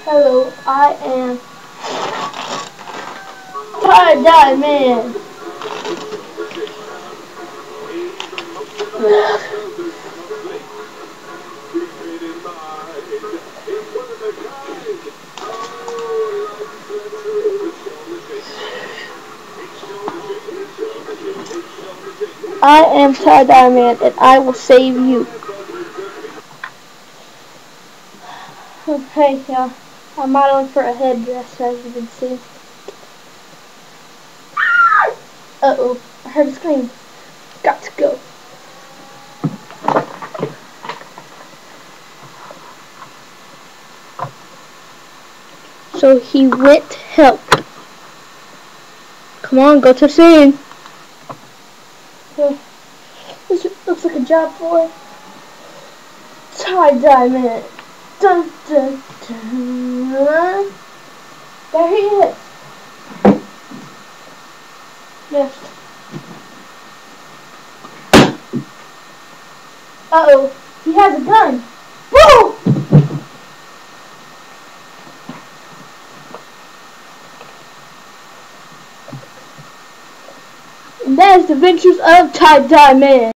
Hello, I am Tie-Dye Man. I am Tie-Dye Man, and I will save you. Okay, yeah, I'm modeling for a headdress, as you can see. Uh-oh, I heard a scream. Got to go. So he went to help. Come on, go to the scene. This looks like a job for Tie-Dye Man. Dun dun dun. There he is. Yes. Uh-oh, he has a gun. Boom! And that is the adventures of Tie-Dye Man.